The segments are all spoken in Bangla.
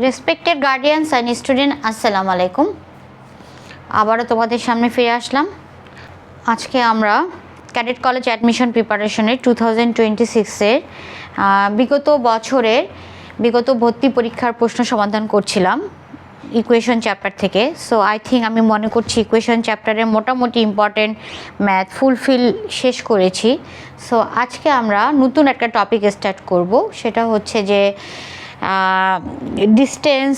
রেসপেক্টেড গার্ডিয়ানস অ্যান্ড স্টুডেন্ট, আসসালামু আলাইকুম। আবারও তোমাদের সামনে ফিরে আসলাম। আজকে আমরা ক্যাডেট কলেজ অ্যাডমিশন প্রিপারেশনের 2026-এর বিগত ভর্তি পরীক্ষার প্রশ্ন সমাধান করছিলাম ইকুয়েশন চ্যাপ্টার থেকে। সো আই থিঙ্ক আমি মনে করছি ইকুয়েশন চ্যাপ্টারের মোটামুটি ইম্পর্টেন্ট ম্যাথ ফুলফিল শেষ করেছি। সো আজকে আমরা নতুন একটা টপিক স্টার্ট করব, সেটা হচ্ছে যে ডিস্টেন্স,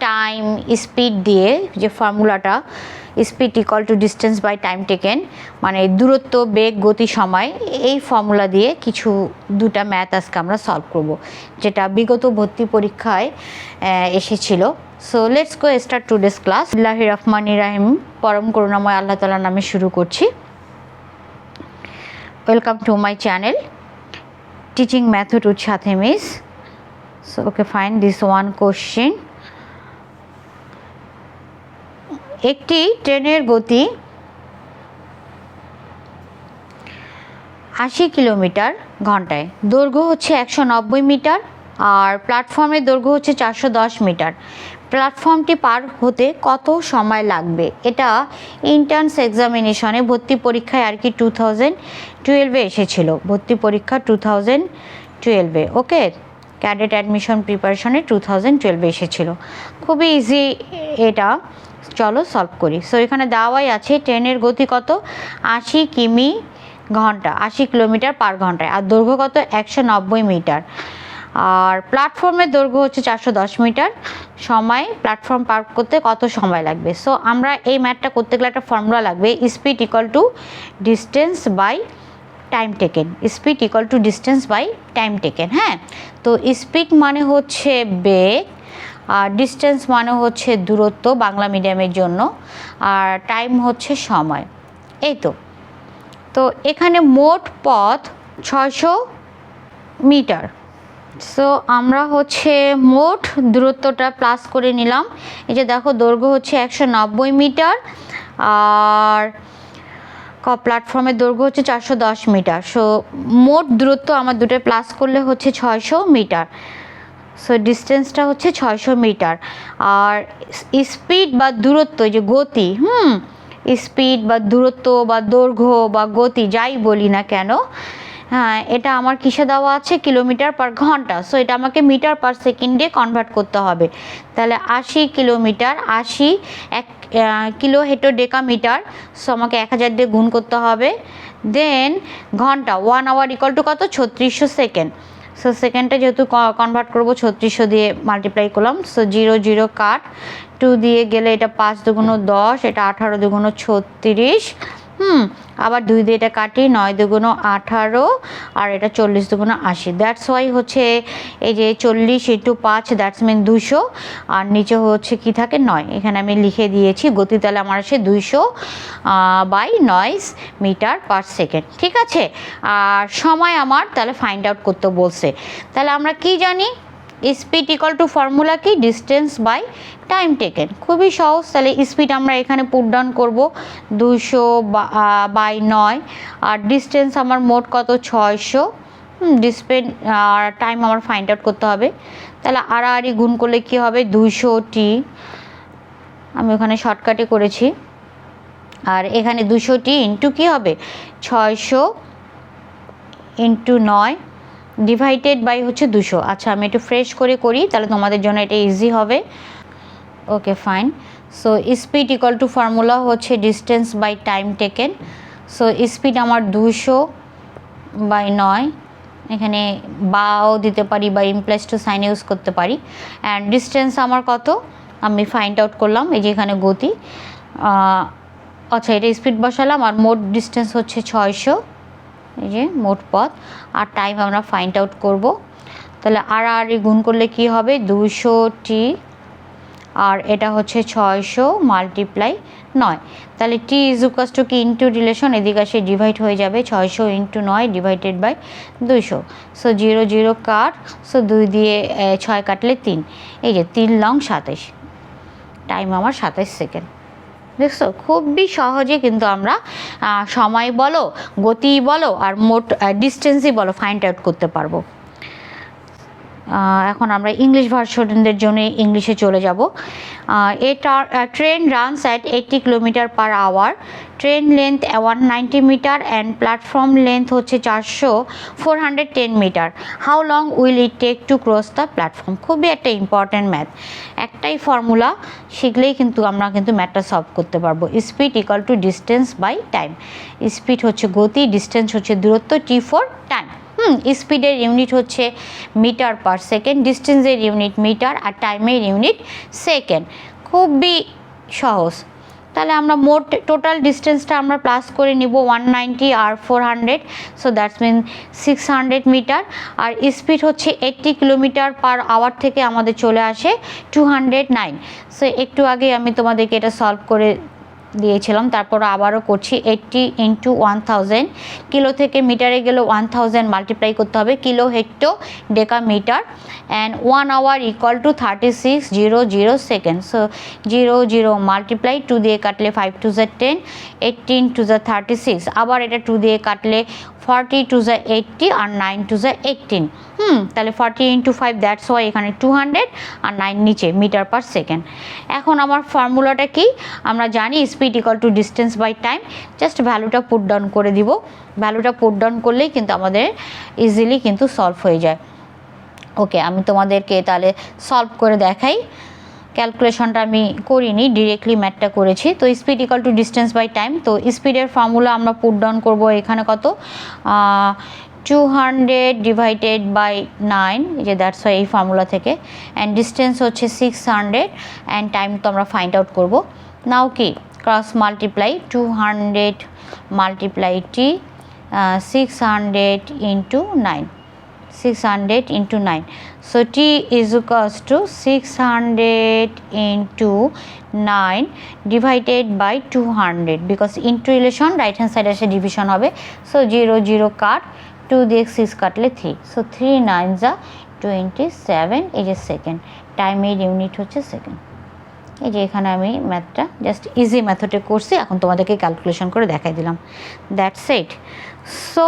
টাইম, স্পিড দিয়ে যে ফর্মুলাটা speed equal to distance by time taken, মানে দূরত্ব, বেগ, গতি, সময়, এই ফর্মুলা দিয়ে দুটা ম্যাথ আজকে আমরা সলভ করব, যেটা বিগত ভর্তি পরীক্ষায় এসেছিল। So let's go start today's class. বিসমিল্লাহির রহমানির রহিম, পরম করুণাময় আল্লাহ তাআলার নামে শুরু করছি। Welcome to my channel teaching method with সাথে miss. So okay, fine. This one question. একটি ট্রেনের গতি 80 কিলোমিটার ঘন্টায়, দৈর্ঘ্য হচ্ছে 190 মিটার আর প্ল্যাটফর্মের দৈর্ঘ্য হচ্ছে 410 মিটার। প্ল্যাটফর্মটি পার হতে কত সময় লাগবে? এটা ইন্ট্রান্স এক্সামিনেশনে ভর্তি পরীক্ষায় আর কি 2012-এ এসেছিল, ভর্তি পরীক্ষা 2012-এ। ওকে, ক্যাডেট অ্যাডমিশন প্রিপারেশনে 2012-এ এসেছিল। খুবই ইজি এটা, চলো সলভ করি। সো এখানে দেওয়াই আছে ট্রেনের গতি কত, 80 কিমি ঘন্টা, 80 কিলোমিটার পার ঘন্টায়, আর দৈর্ঘ্য কত, 190 মিটার, আর প্ল্যাটফর্মের দৈর্ঘ্য হচ্ছে 410 মিটার। সময়, প্ল্যাটফর্ম পার করতে কত সময় লাগবে? সো আমরা এই ম্যাথটা করতে গেলে একটা ফর্মুলা লাগবে, speed equal to distance by time taken. Speed equal to distance by time taken. হ্যাঁ, তো স্পিড মানে হচ্ছে বেগ, আর ডিস্টেন্স মানে হচ্ছে দূরত্ব বাংলা মিডিয়ামের জন্য, আর টাইম হচ্ছে সময়। এই তো এখানে মোট পথ 600 মিটার। সো আমরা হচ্ছে মোট দূরত্বটা প্লাস করে নিলাম। এই যে দেখো, দৈর্ঘ্য হচ্ছে 190 মিটার আর প্ল্যাটফর্মের দৈর্ঘ্য হচ্ছে 410 মিটার। সো মোট দূরত্ব আমার দুটো প্লাস করলে হচ্ছে 600 মিটার। সো ডিস্টেন্সটা হচ্ছে 600 মিটার। আর স্পিড বা দূরত্ব, যে গতি, স্পিড বা দূরত্ব বা দৈর্ঘ্য বা গতি যাই বলি না কেন, হ্যাঁ, এটা আমার কিসে দেওয়া আছে, কিলোমিটার পার ঘন্টা। সো এটা আমাকে মিটার পার সেকেন্ডে কনভার্ট করতে হবে। তাহলে 80 kilometre, 80 1 kilo hectare decametre. So আমাকে 1000 দিয়ে গুণ করতে হবে। দেন ঘন্টা, 1 আওয়ার ইকুয়াল টু কত, 3600 সেকেন্ড। সো সেকেন্ডটা যেহেতু কনভার্ট করবো, 3600 দিয়ে মাল্টিপ্লাই করলাম। সো 0 0 কাট, 2 দিয়ে গেলে এটা 5 দুগুণ 10, এটা 18 দুগুণ 36, আবার 2 দিয়ে এটা কাটি, 9 দুগুণ 18, আর এটা 40 দুগুণ 80। দ্যাটস ওয়াই হচ্ছে এই যে 40 × 5, দ্যাটস মিন 200, আর নিচে হচ্ছে কি থাকে, 9। এখানে আমি লিখে দিয়েছি গতি, তাহলে আমার আসে 200 বাই 9 মিটার পার সেকেন্ড। ঠিক আছে, আর সময় আমার তাহলে ফাইন্ড আউট করতে বলছে। তাহলে আমরা কি জানি, স্পিড ইকুয়াল টু ফর্মুলা কি, ডিস্টেন্স বাই টাইম টেকেন। খুবই সহজ। তাহলে স্পিড আমরা এখানে পুট ডাউন করবো 200 বাই 9, আর ডিস্টেন্স আমার মোট কত, 600। স্পিড আর টাইম আমার ফাইন্ড আউট করতে হবে। তাহলে আড়াআড়ি গুণ করলে কি হবে, 200t, আমি ওখানে শর্টকাটে করেছি। আর এখানে 200t ইন্টু কী হবে, 600 ইন্টু 9 ডিভাইডেড বাই হচ্ছে 200। আচ্ছা, আমি একটু ফ্রেশ করে করি, তাহলে তোমাদের জন্য এটা ইজি হবে। Okay, fine. So speed equal to formula হচ্ছে distance by time taken. So speed আমার 200 বাই 9, এখানে বাও দিতে পারি বা ইমপ্লাইজ টু সাইন ইউজ করতে পারি। অ্যান্ড ডিস্টেন্স আমার কত আমি ফাইন্ড আউট করলাম, এই যে এখানে গতি। আচ্ছা, এটা স্পিড বসালাম, আর মোট ডিস্টেন্স হচ্ছে 600, এই যে মোট পথ। আর টাইম আমরা ফাইন্ড আউট করব। তাহলে আড়াআড়ি গুণ করলে কি হবে, 200t, আর এটা হচ্ছে 600 মাল্টিপ্লাই 9। তাহলে t ইজ ইকুয়ালস টু কি, ইন্টু রিলেশন, এদিকে আসে ডিভাইড হয়ে যাবে, 600 into 9 divided by 200। So 0 0 cut, so 2 দিয়ে 6 কাটলে 3, এই যে 3 লং 27, টাইম আমার 27 সেকেন্ড। দেখছো, খুবই সহজে কিন্তু আমরা সময় বলো, গতি বলো, আর মোট ডিস্টেন্সই বলো ফাইন্ড আউট করতে পারবো। এখন আমরা ইংলিশ ভার্সনদের জন্য ইংলিশে চলে যাব। এটা train runs at 80 kilometre per hour, train length 190 metre and platform length হচ্ছে 410 metre. How long will it take to cross the platform? খুবই একটা ইম্পর্ট্যান্ট ম্যাথ, একটাই ফর্মুলা শিখলেই কিন্তু আমরা কিন্তু ম্যাথটা সলভ করতে পারবো। Speed equal to distance by time. Speed হচ্ছে গতি, ডিস্টেন্স হচ্ছে দূরত্ব, T4 টাইম। স্পিডের ইউনিট হচ্ছে মিটার পার সেকেন্ড, ডিস্টেন্সের ইউনিট মিটার আর টাইমের ইউনিট সেকেন্ড। খুবই সহজ। তাহলে আমরা মোট টোটাল ডিস্টেন্সটা আমরা প্লাস করে নিব 190 আর 400, সো দ্যাটস মিন 600 মিটার। আর স্পিড হচ্ছে 80 কিলোমিটার পার আওয়ার থেকে আমাদের চলে আসে 209। সো একটু আগে আমি তোমাদেরকে এটা সলভ করে দিয়েছিলাম, তারপর আবারও করছি। 80 ইন্টু 1000, কিলো থেকে মিটারে গেলে 1000 মাল্টিপ্লাই করতে হবে, kilo hecto deca metre, and 1 hour equal to 3600 second. So 00 multiply, 2 দিয়ে কাটলে 5 2 10, 18 2 36, আবার এটা 2 দিয়ে কাটলে 40 2 80 আর 9 2 18। তাহলে 40 ইন্টু 5, দ্যাটস ওয়াই এখানে 200 আর 9 নিচে মিটার পার সেকেন্ড। এখন আমার ফর্মুলাটা কি? আমরা জানি speed equal to distance by time. Just ভ্যালুটা পুট ডাউন করে দিব। ভ্যালুটা পুট ডাউন করলেই কিন্তু আমাদের ইজিলি কিন্তু সলভ হয়ে যায়। ওকে, আমি তোমাদেরকে তাহলে সলভ করে দেখাই। ক্যালকুলেশনটা আমি করিনি, ডিরেক্টলি ম্যাথটা করেছি। তো speed equal to distance by time, তো স্পিডের ফর্মুলা আমরা পুট ডাউন করবো এখানে কত, 200 ডিভাইডেড বাই 9, এই যে দ্যাটস ওয়াই এই ফর্মুলা থেকে, অ্যান্ড ডিস্টেন্স হচ্ছে 600 অ্যান্ড টাইম তো আমরা ফাইন্ড আউট করবো। নাও কি cross multiply, 200 multiply T, 600 into 9, 600 into 9. So T is equals to 600 into 9 divided by 200, because into relation right hand side আসে division হবে। So 0 0 কাট, 2 দিয়ে 6 কাটলে 3, so 3 9 যা 27, এই যে সেকেন্ড, টাইমের ইউনিট হচ্ছে সেকেন্ড। এই যে এখানে আমি ম্যাথটা জাস্ট ইজি মেথডে করছি, এখন তোমাদেরকে ক্যালকুলেশন করে দেখাই দিলাম। That's it. সো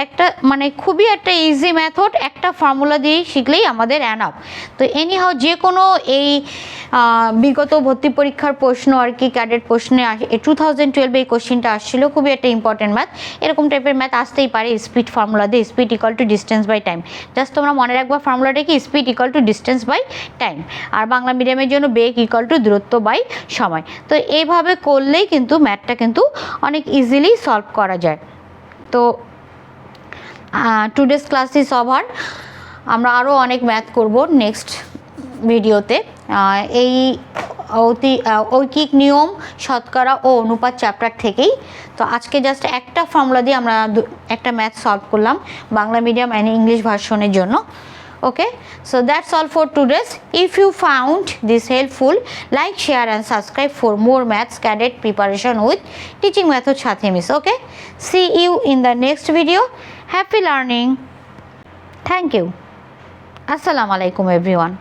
একটা মানে খুবই একটা ইজি মেথড, একটা ফর্মুলা দিয়ে শিখলেই আমাদের অ্যানাফ। তো এনিহাও যে কোনো এই বিগত ভর্তি পরীক্ষার প্রশ্ন আর কি, ক্যাডেট প্রশ্নে 2012 এই কোশ্চেনটা আসছিল, খুবই একটা ইম্পর্টেন্ট ম্যাথ। এরকম টাইপের ম্যাথ আসতেই পারে স্পিড ফর্মুলা দিয়ে, speed equal to distance by time. Just তোমরা মনে রাখবা ফর্মুলাটা কি, speed equal to distance by time. আর বাংলা মিডিয়ামের জন্য বেগ ইকুয়াল টু দূরত্ব বাই সময়। তো এইভাবে করলেই কিন্তু ম্যাথটা কিন্তু অনেক ইজিলি সলভ করা যায়। তো টুডেস ক্লাস ইজ ওভার। আমরা আরও অনেক ম্যাথ করব নেক্সট ভিডিওতে। এই ঐকিক নিয়ম, শতকরা ও অনুপাত চ্যাপ্টার থেকেই। তো আজকে জাস্ট একটা ফর্মুলা দিয়ে আমরা একটা ম্যাথ সলভ করলাম বাংলা মিডিয়াম অ্যান্ড ইংলিশ ভার্সনের জন্য। Okay, so that's all for today's. If you found this helpful, like, share and subscribe for more maths cadet preparation with teaching method Sathi Miss. Okay, see you in the next video. Happy learning. Thank you. Assalamu alaikum everyone.